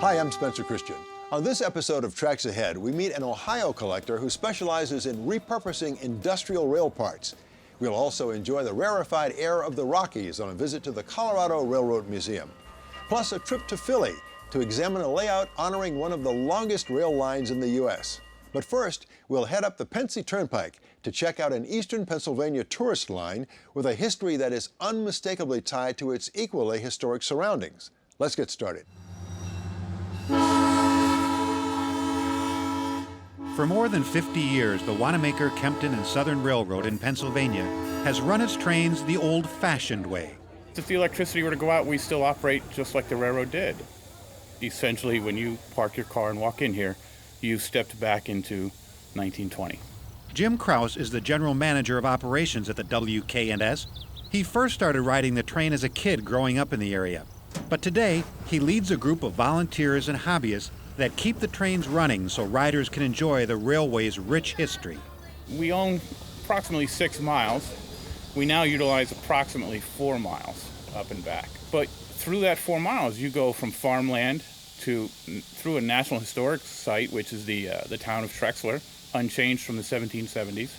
Hi, I'm Spencer Christian. On this episode of Tracks Ahead, we meet an Ohio collector who specializes in repurposing industrial rail parts. We'll also enjoy the rarefied air of the Rockies on a visit to the Colorado Railroad Museum. Plus a trip to Philly to examine a layout honoring one of the longest rail lines in the U.S. But first, we'll head up the Pensy Turnpike to check out an eastern Pennsylvania tourist line with a history that is unmistakably tied to its equally historic surroundings. Let's get started. For more than 50 years, the Wanamaker, Kempton, and Southern Railroad in Pennsylvania has run its trains the old-fashioned way. If the electricity were to go out, we still operate just like the railroad did. Essentially, when you park your car and walk in here, you've stepped back into 1920. Jim Krause is the general manager of operations at the WK&S. He first started riding the train as a kid growing up in the area. But today, he leads a group of volunteers and hobbyists that keep the trains running so riders can enjoy the railway's rich history. We own approximately 6 miles. We now utilize approximately 4 miles up and back. But through that 4 miles, you go from farmland through a National Historic Site, which is the town of Trexler, unchanged from the 1770s.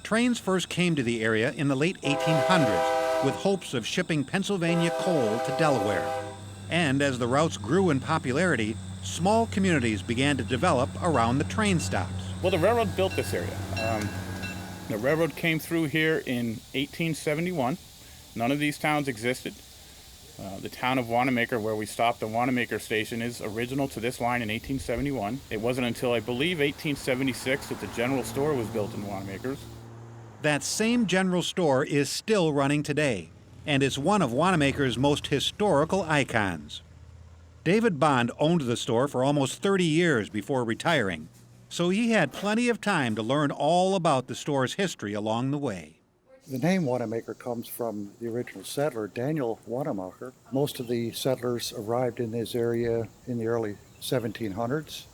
Trains first came to the area in the late 1800s with hopes of shipping Pennsylvania coal to Delaware. And as the routes grew in popularity, small communities began to develop around the train stops. Well, the railroad built this area. The railroad came through here in 1871. None of these towns existed. The town of Wanamaker, where we stopped, the Wanamaker station, is original to this line in 1871. It wasn't until, I believe, 1876 that the general store was built in Wanamaker's. That same general store is still running today, and is one of Wanamaker's most historical icons. David Bond owned the store for almost 30 years before retiring, so he had plenty of time to learn all about the store's history along the way. The name Wanamaker comes from the original settler, Daniel Wanamaker. Most of the settlers arrived in this area in the early 1700s,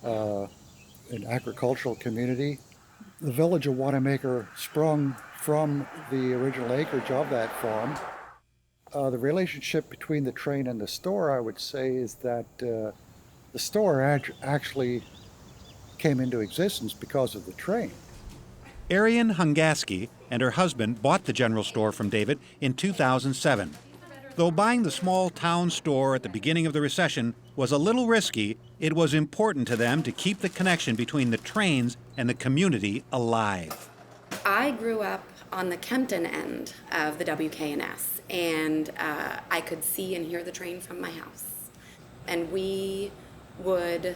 an agricultural community. The village of Wanamaker sprung from the original acreage of that farm. The relationship between the train and the store, I would say, is that the store actually came into existence because of the train. Arian Hungaski and her husband bought the general store from David in 2007. Though buying the small town store at the beginning of the recession was a little risky, it was important to them to keep the connection between the trains and the community alive. I grew up on the Kempton end of the WK&S, and I could see and hear the train from my house. And we would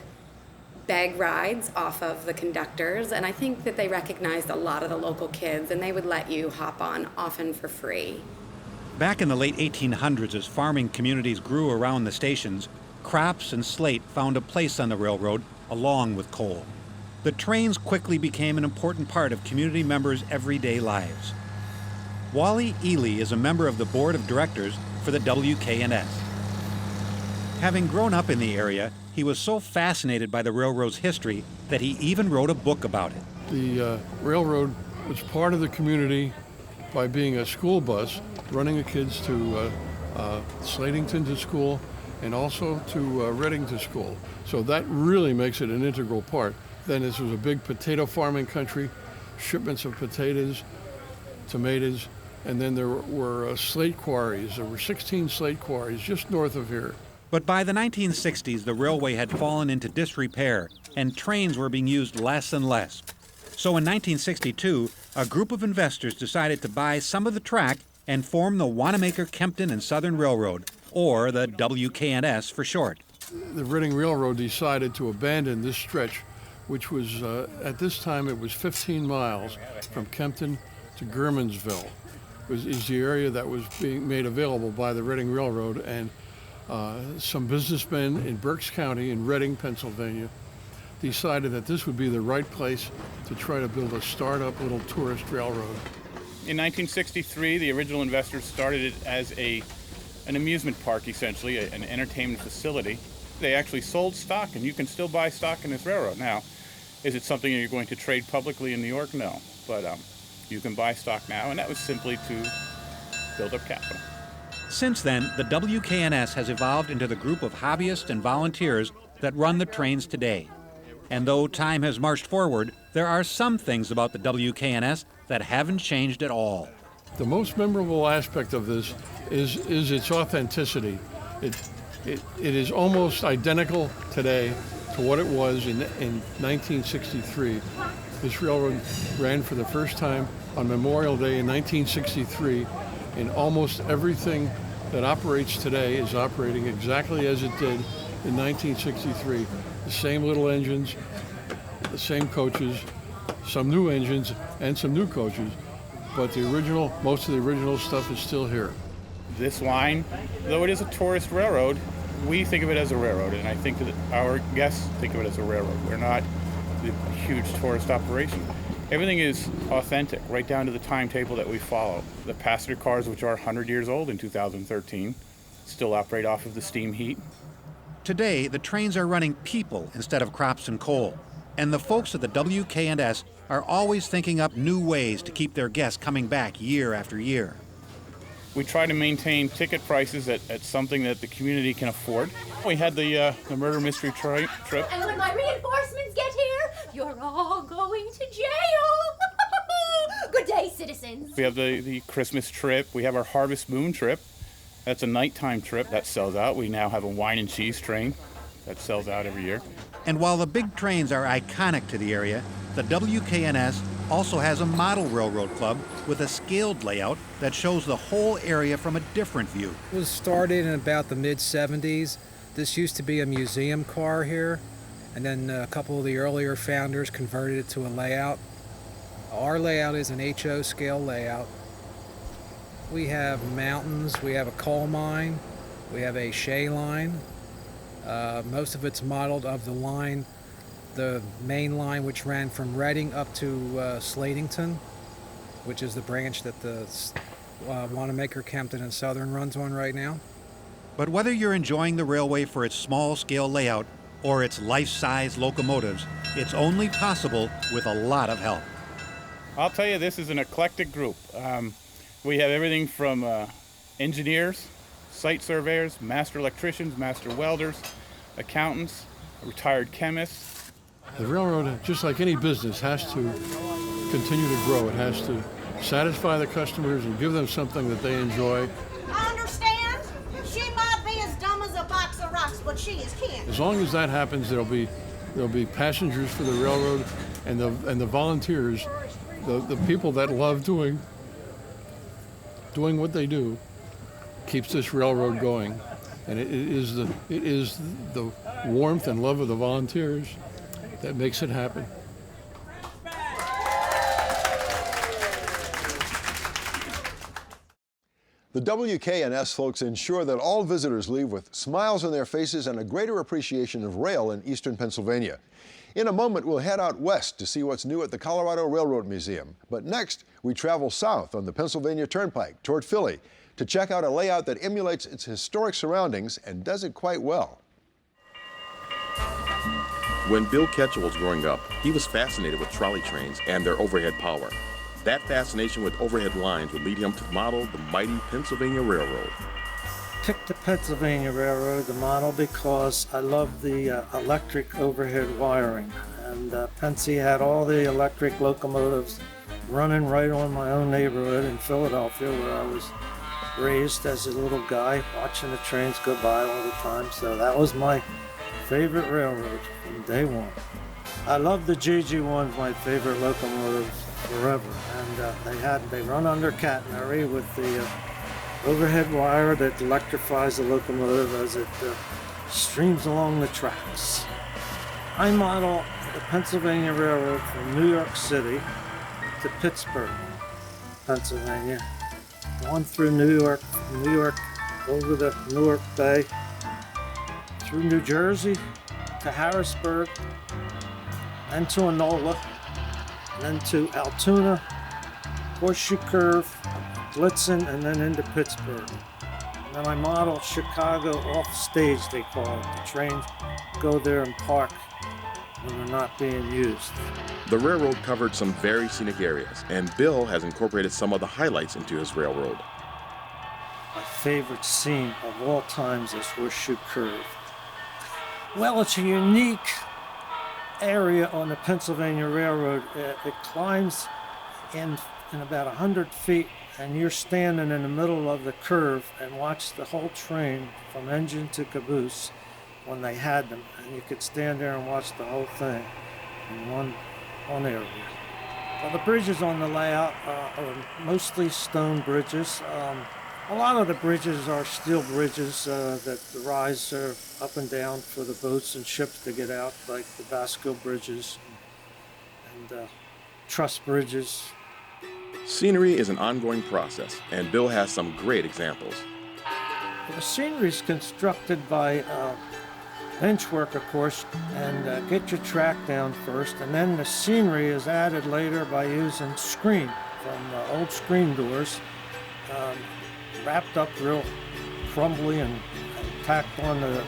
bag rides off of the conductors, and I think that they recognized a lot of the local kids, and they would let you hop on often for free. Back in the late 1800s, as farming communities grew around the stations, crops and slate found a place on the railroad along with coal. The trains quickly became an important part of community members' everyday lives. Wally Ely is a member of the board of directors for the WK&S. Having grown up in the area, he was so fascinated by the railroad's history that he even wrote a book about it. The railroad was part of the community by being a school bus, running the kids to Slatington to school and also to Reading to school. So that really makes it an integral part. Then this was a big potato farming country, shipments of potatoes, tomatoes, and then there were slate quarries. There were 16 slate quarries just north of here. But by the 1960s, the railway had fallen into disrepair, and trains were being used less and less. So in 1962, a group of investors decided to buy some of the track and form the Wanamaker, Kempton, and Southern Railroad, or the WK&S for short. The Reading Railroad decided to abandon this stretch, which was, at this time, it was 15 miles from Kempton to Germansville. Is the area that was being made available by the Reading Railroad, and some businessmen in Berks County in Reading, Pennsylvania, decided that this would be the right place to try to build a startup little tourist railroad. In 1963, the original investors started it as an amusement park, essentially, an entertainment facility. They actually sold stock, and you can still buy stock in this railroad. Now, is it something you're going to trade publicly in New York? No, but you can buy stock now, and that was simply to build up capital. Since then, the WKNS has evolved into the group of hobbyists and volunteers that run the trains today. And though time has marched forward, there are some things about the WKNS that haven't changed at all. The most memorable aspect of this is its authenticity. It is almost identical today to what it was in 1963. This railroad ran for the first time on Memorial Day in 1963, and almost everything that operates today is operating exactly as it did in 1963. The same little engines, the same coaches, some new engines and some new coaches, but most of the original stuff is still here. This line, though it is a tourist railroad, we think of it as a railroad, and I think that our guests think of it as a railroad. We're not a huge tourist operation. Everything is authentic, right down to the timetable that we follow. The passenger cars, which are 100 years old in 2013, still operate off of the steam heat. Today, the trains are running people instead of crops and coal. And the folks at the WKNS are always thinking up new ways to keep their guests coming back year after year. We try to maintain ticket prices at something that the community can afford. We had the murder mystery trip. And when my reinforcements get here, you're all going to jail. Good day, citizens. We have the Christmas trip. We have our Harvest Moon trip. That's a nighttime trip that sells out. We now have a wine and cheese train that sells out every year. And while the big trains are iconic to the area, the WKNS also has a model railroad club with a scaled layout that shows the whole area from a different view. It was started in about the mid-70s. This used to be a museum car here, and then a couple of the earlier founders converted it to a layout. Our layout is an HO scale layout. We have mountains, we have a coal mine, we have a shale line. Most of it's modeled of the line, the main line which ran from Reading up to Slatington, which is the branch that the Wanamaker, Kempton, and Southern runs on right now. But whether you're enjoying the railway for its small-scale layout or its life-size locomotives, it's only possible with a lot of help. I'll tell you, this is an eclectic group. We have everything from engineers, site surveyors, master electricians, master welders, accountants, retired chemists. The railroad, just like any business, has to continue to grow. It has to satisfy the customers and give them something that they enjoy. I understand. She might be as dumb as a box of rocks, but she is kin. As long as that happens, there'll be passengers for the railroad, and the volunteers, the people that love doing what they do, keeps this railroad going. And it is the warmth and love of the volunteers that makes it happen. The WKNS folks ensure that all visitors leave with smiles on their faces and a greater appreciation of rail in eastern Pennsylvania. In a moment, we'll head out west to see what's new at the Colorado Railroad Museum. But next, we travel south on the Pennsylvania Turnpike toward Philly to check out a layout that emulates its historic surroundings and does it quite well. When Bill Ketchell was growing up, he was fascinated with trolley trains and their overhead power. That fascination with overhead lines would lead him to model the mighty Pennsylvania Railroad. Picked the Pennsylvania Railroad, the model, because I love the electric overhead wiring. And Pennsy had all the electric locomotives running right on my own neighborhood in Philadelphia, where I was raised as a little guy, watching the trains go by all the time. So that was my favorite railroad from day one. I love the GG1, my favorite locomotives forever. And they run under catenary with the overhead wire that electrifies the locomotive as it streams along the tracks. I model the Pennsylvania Railroad from New York City to Pittsburgh, Pennsylvania, going through New York, over the Newark Bay, through New Jersey to Harrisburg, then to Enola, then to Altoona, Horseshoe Curve, Blitzen, and then into Pittsburgh. And then I model Chicago off stage, they call it. The trains go there and park when they're not being used. The railroad covered some very scenic areas, and Bill has incorporated some of the highlights into his railroad. my favorite scene of all times is Horseshoe Curve. Well, it's a unique area on the Pennsylvania Railroad. It climbs in about 100 feet, and you're standing in the middle of the curve and watch the whole train from engine to caboose when they had them. And you could stand there and watch the whole thing in one area. Well, the bridges on the layout are mostly stone bridges. A lot of the bridges are steel bridges that rise up and down for the boats and ships to get out, like the Basco bridges and truss bridges. Scenery is an ongoing process, and Bill has some great examples. The scenery is constructed by bench work, of course, and get your track down first, and then the scenery is added later by using screen from old screen doors, wrapped up real crumbly and tacked on the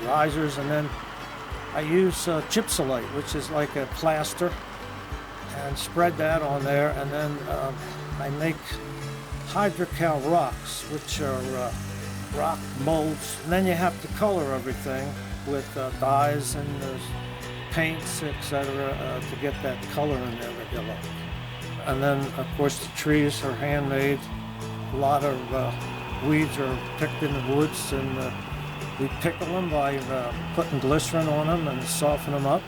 risers, and then I use gypsylite, which is like a plaster, and spread that on there, and then I make hydrocal rocks, which are rock molds, and then you have to color everything with dyes and paints, etc., to get that color in there that you like. And then, of course, the trees are handmade. A lot of weeds are picked in the woods, and we pickle them by putting glycerin on them and soften them up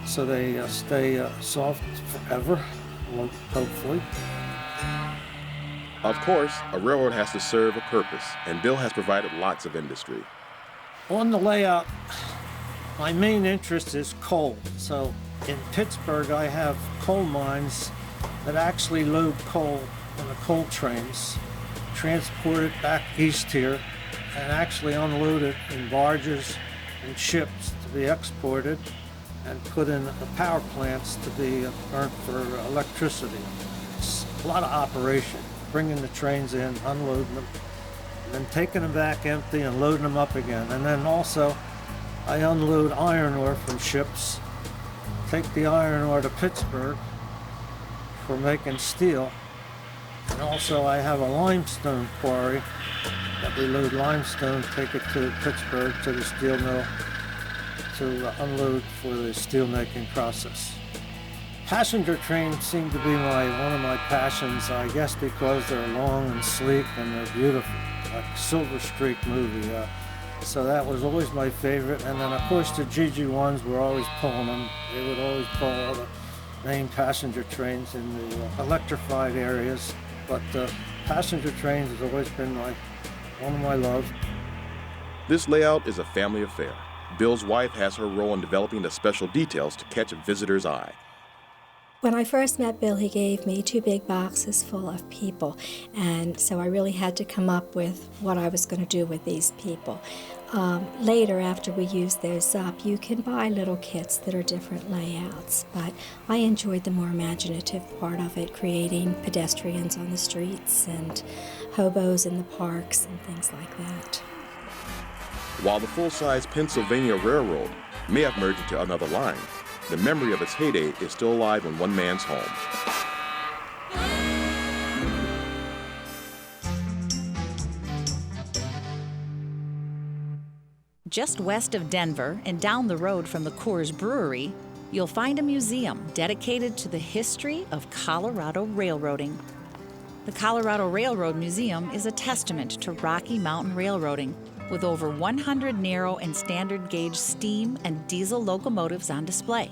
so they stay soft forever, hopefully. Of course, a railroad has to serve a purpose, and Bill has provided lots of industry. On the layout, my main interest is coal. So in Pittsburgh, I have coal mines that actually load coal on the coal trains, transport it back east here, and actually unload it in barges and ships to be exported and put in the power plants to be burnt for electricity. It's a lot of operation, bringing the trains in, unloading them, and then taking them back empty and loading them up again. And then also, I unload iron ore from ships, take the iron ore to Pittsburgh for making steel. And also I have a limestone quarry that we load limestone, take it to Pittsburgh to the steel mill to unload for the steel making process. Passenger trains seem to be one of my passions, I guess because they're long and sleek and they're beautiful, like Silver Streak movie. So that was always my favorite. And then of course the GG1s were always pulling them. They would always pull all the main passenger trains in the electrified areas. But passenger trains has always been one of my loves. This layout is a family affair. Bill's wife has her role in developing the special details to catch a visitor's eye. When I first met Bill, he gave me 2 big boxes full of people, and so I really had to come up with what I was going to do with these people. Later, after we used those up, you can buy little kits that are different layouts, but I enjoyed the more imaginative part of it, creating pedestrians on the streets and hobos in the parks and things like that. While the full-size Pennsylvania Railroad may have merged into another line, the memory of its heyday is still alive in one man's home. Just west of Denver and down the road from the Coors Brewery, you'll find a museum dedicated to the history of Colorado railroading. The Colorado Railroad Museum is a testament to Rocky Mountain railroading, with over 100 narrow and standard gauge steam and diesel locomotives on display.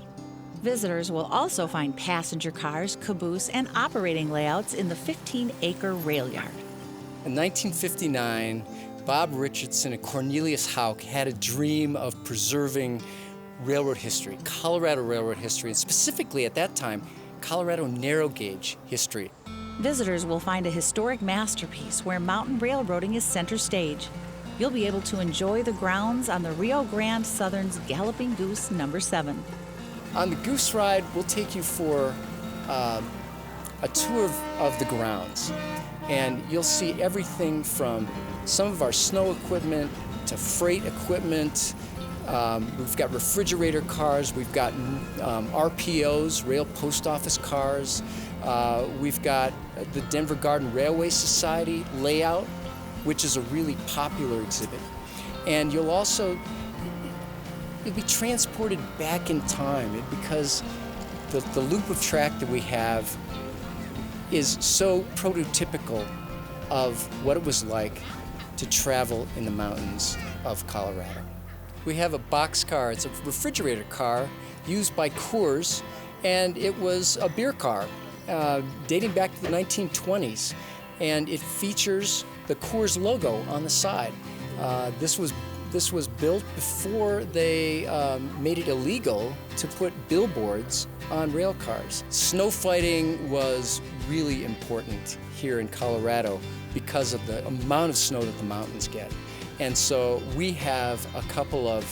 Visitors will also find passenger cars, caboose, and operating layouts in the 15-acre rail yard. In 1959, Bob Richardson and Cornelius Houck had a dream of preserving railroad history, Colorado railroad history, and specifically at that time, Colorado narrow gauge history. Visitors will find a historic masterpiece where mountain railroading is center stage. You'll be able to enjoy the grounds on the Rio Grande Southern's Galloping Goose No. 7. On the Goose Ride, we'll take you for a tour of the grounds, and you'll see everything from some of our snow equipment to freight equipment. We've got refrigerator cars, we've got RPOs, Rail Post Office cars. We've got the Denver Garden Railway Society layout which is a really popular exhibit. And you'll be transported back in time because the loop of track that we have is so prototypical of what it was like to travel in the mountains of Colorado. We have a boxcar. It's a refrigerator car used by Coors, and it was a beer car dating back to the 1920s, and it features the Coors logo on the side. This was built before they made it illegal to put billboards on rail cars. Snow fighting was really important here in Colorado because of the amount of snow that the mountains get. And so we have a couple of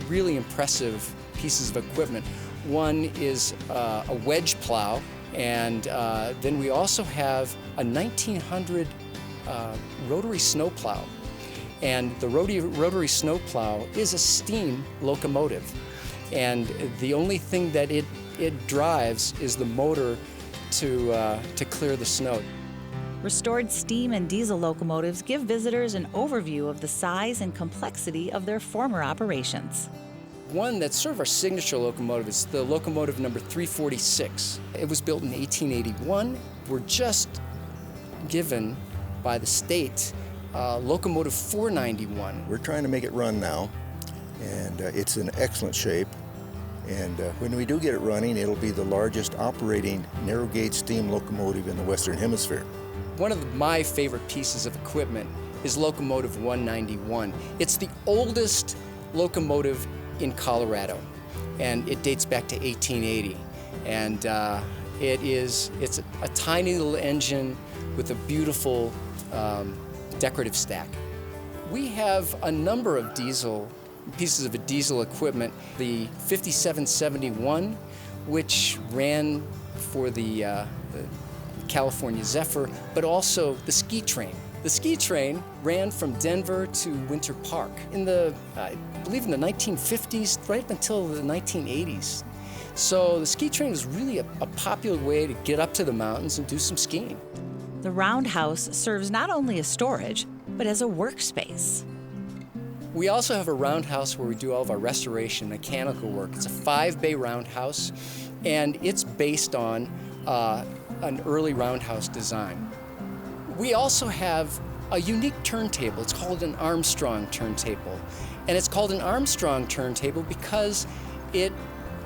really impressive pieces of equipment. One is a wedge plow, and then we also have a 1900 rotary snow plow. And the rotary snow plow is a steam locomotive. And the only thing that it drives is the motor to clear the snow. Restored steam and diesel locomotives give visitors an overview of the size and complexity of their former operations. One that's sort of our signature locomotive is the locomotive number 346. It was built in 1881. We're just given by the state locomotive 491. We're trying to make it run now, and it's in excellent shape. And when we do get it running, it'll be the largest operating narrow gauge steam locomotive in the Western Hemisphere. One of my favorite pieces of equipment is locomotive 191. It's the oldest locomotive in Colorado, and it dates back to 1880. And it's a tiny little engine with a beautiful decorative stack. We have a number of pieces of diesel equipment. The 5771, which ran for the California Zephyr, but also the ski train. The ski train ran from Denver to Winter Park I believe in the 1950s, right up until the 1980s. So the ski train was really a popular way to get up to the mountains and do some skiing. The roundhouse serves not only as storage, but as a workspace. We also have a roundhouse where we do all of our restoration mechanical work. It's a 5-bay roundhouse, and it's based on an early roundhouse design. We also have a unique turntable. It's called an Armstrong turntable. And it's called an Armstrong turntable because it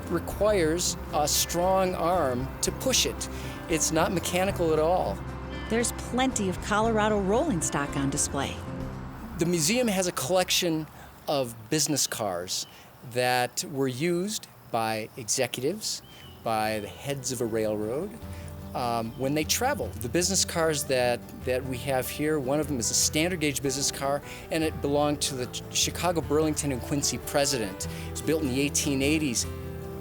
requires a strong arm to push it. It's not mechanical at all. There's plenty of Colorado rolling stock on display. The museum has a collection of business cars that were used by executives, by the heads of a railroad, when they travel. The business cars that we have here, one of them is a standard gauge business car, and it belonged to the Chicago, Burlington, and Quincy president. It was built in the 1880s.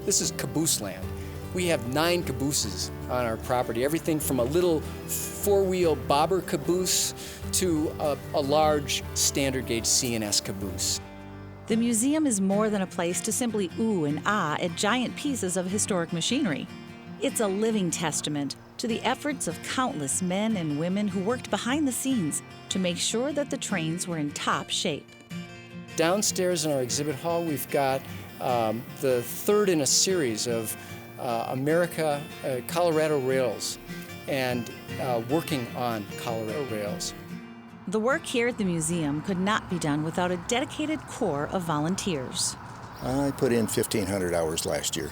This is caboose land. We have 9 cabooses on our property, everything from a little 4-wheel bobber caboose to a large standard gauge CNS caboose. The museum is more than a place to simply ooh and ah at giant pieces of historic machinery. It's a living testament to the efforts of countless men and women who worked behind the scenes to make sure that the trains were in top shape. Downstairs in our exhibit hall, we've got the third in a series of Colorado rails and working on Colorado rails. The work here at the museum could not be done without a dedicated corps of volunteers. I put in 1,500 hours last year.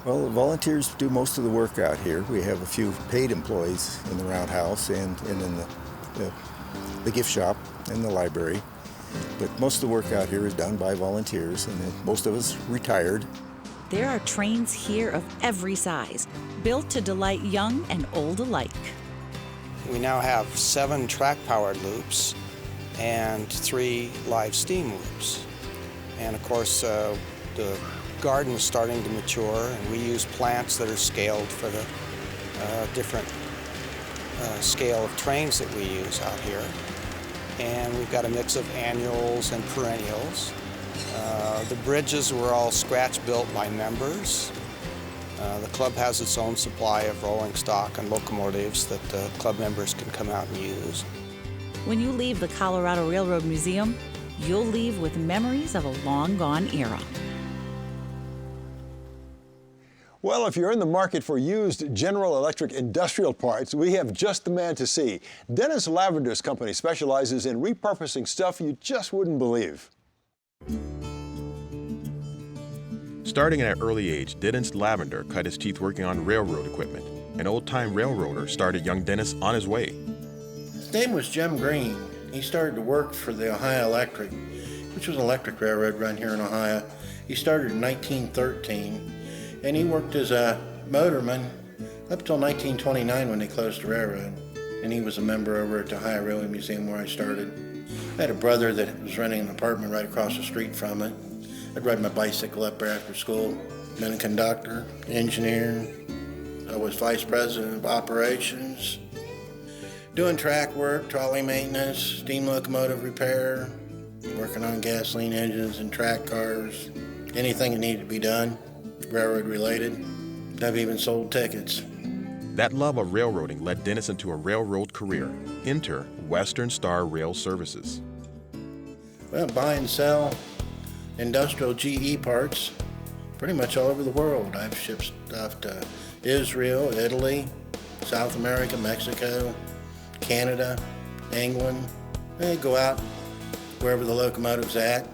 Well, the volunteers do most of the work out here. We have a few paid employees in the roundhouse and in the gift shop and the library. But most of the work out here is done by volunteers, and most of us retired. There are trains here of every size, built to delight young and old alike. We now have 7 track-powered loops and 3 live steam loops. And of course, the garden is starting to mature, and we use plants that are scaled for the different scale of trains that we use out here. And we've got a mix of annuals and perennials. The bridges were all scratch-built by members. The club has its own supply of rolling stock and locomotives that the club members can come out and use. When you leave the Colorado Railroad Museum, you'll leave with memories of a long-gone era. Well, if you're in the market for used General Electric industrial parts, we have just the man to see. Dennis Lavender's company specializes in repurposing stuff you just wouldn't believe. Starting at an early age, Dennis Lavender cut his teeth working on railroad equipment. An old-time railroader started young Dennis on his way. His name was Jim Green. He started to work for the Ohio Electric, which was an electric railroad run here in Ohio. He started in 1913, and he worked as a motorman up until 1929 when they closed the railroad. And he was a member over at the Ohio Railway Museum where I started. I had a brother that was renting an apartment right across the street from it. I'd ride my bicycle up there after school. Been a conductor, engineer. I was vice president of operations. Doing track work, trolley maintenance, steam locomotive repair, working on gasoline engines and track cars. Anything that needed to be done, railroad related. I've even sold tickets. That love of railroading led Dennis into a railroad career. Enter Western Star Rail Services. Well, buy and sell industrial GE parts pretty much all over the world. I've shipped stuff to Israel, Italy, South America, Mexico, Canada, England. Then you go out wherever the locomotive's at.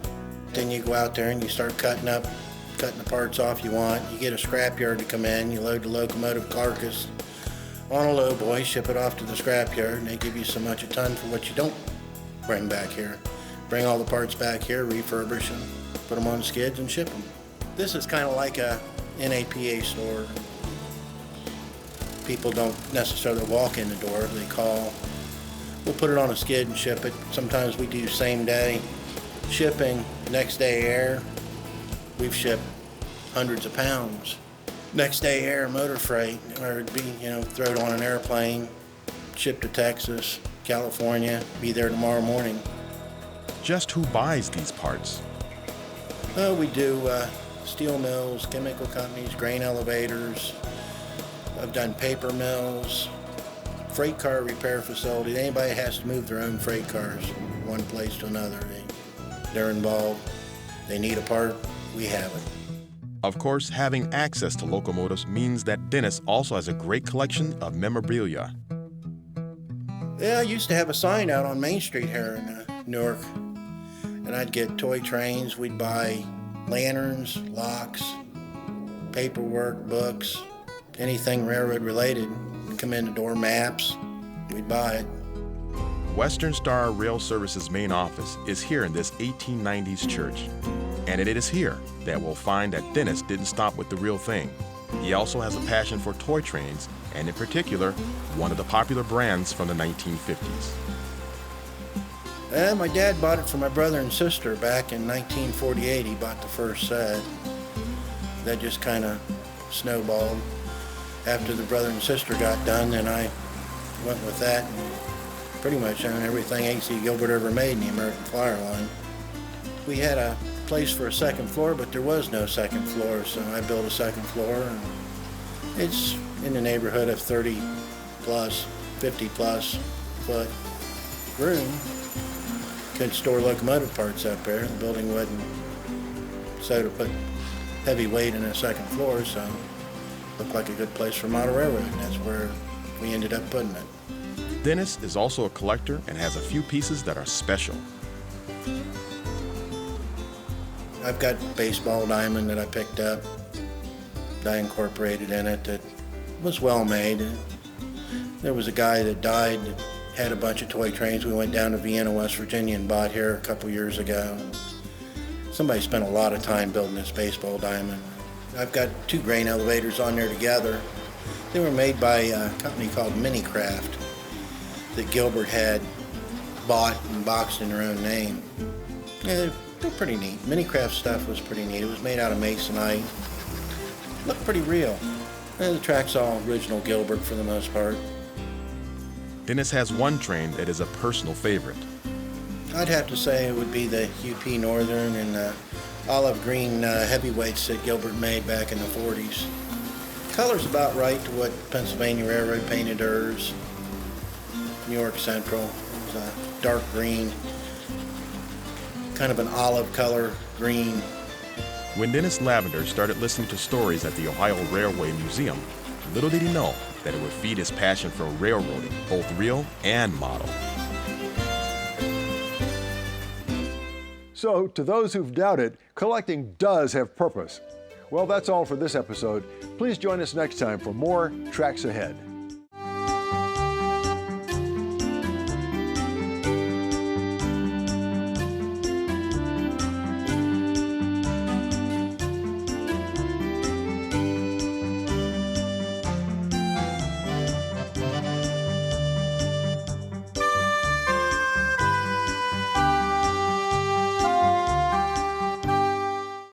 Then you go out there and you start cutting the parts off you want. You get a scrapyard to come in, you load the locomotive carcass on a lowboy, ship it off to the scrapyard, and they give you so much a ton for what you don't bring back here. Bring all the parts back here, refurbish them, put them on skids and ship them. This is kind of like a NAPA store. People don't necessarily walk in the door, they call. We'll put it on a skid and ship it. Sometimes we do same day shipping, next day air. We've shipped hundreds of pounds. Next day air motor freight, or it'd be, throw it on an airplane, ship to Texas, California, be there tomorrow morning. Just who buys these parts? We do steel mills, chemical companies, grain elevators. I've done paper mills, freight car repair facilities. Anybody has to move their own freight cars from one place to another. They're involved. They need a part, we have it. Of course, having access to locomotives means that Dennis also has a great collection of memorabilia. Yeah, I used to have a sign out on Main Street here in Newark, and I'd get toy trains. We'd buy lanterns, locks, paperwork, books, anything railroad related. We'd come in the door, maps, we'd buy it. Western Star Rail Services' main office is here in this 1890s church. And it is here that we'll find that Dennis didn't stop with the real thing. He also has a passion for toy trains, and in particular, one of the popular brands from the 1950s. My dad bought it for my brother and sister back in 1948. He bought the first set. That just kind of snowballed. After the brother and sister got done, then I went with that and pretty much owned everything A.C. Gilbert ever made in the American Flyer line. We had a place for a second floor, but there was no second floor, so I built a second floor, and it's in the neighborhood of 30 plus, 50 plus foot room. Could store locomotive parts up there. The building wasn't so to put heavy weight in a second floor, so it looked like a good place for model railroad, and that's where we ended up putting it. Dennis is also a collector and has a few pieces that are special. I've got baseball diamond that I picked up, that I incorporated in it, that was well made. There was a guy that died that had a bunch of toy trains. We went down to Vienna, West Virginia and bought here a couple years ago. Somebody spent a lot of time building this baseball diamond. I've got two grain elevators on there together. They were made by a company called Minicraft that Gilbert had bought and boxed in their own name. Yeah, they're pretty neat. Minicraft stuff was pretty neat. It was made out of masonite. Looked pretty real. And the track's all original Gilbert for the most part. Dennis has one train that is a personal favorite. I'd have to say it would be the UP Northern and the olive green heavyweights that Gilbert made back in the 40s. Color's about right to what Pennsylvania Railroad painted hers. New York Central. It was dark green, kind of an olive color green. When Dennis Lavender started listening to stories at the Ohio Railway Museum, little did he know that it would feed his passion for railroading, both real and model. So, to those who've doubted, collecting does have purpose. Well, that's all for this episode. Please join us next time for more Tracks Ahead.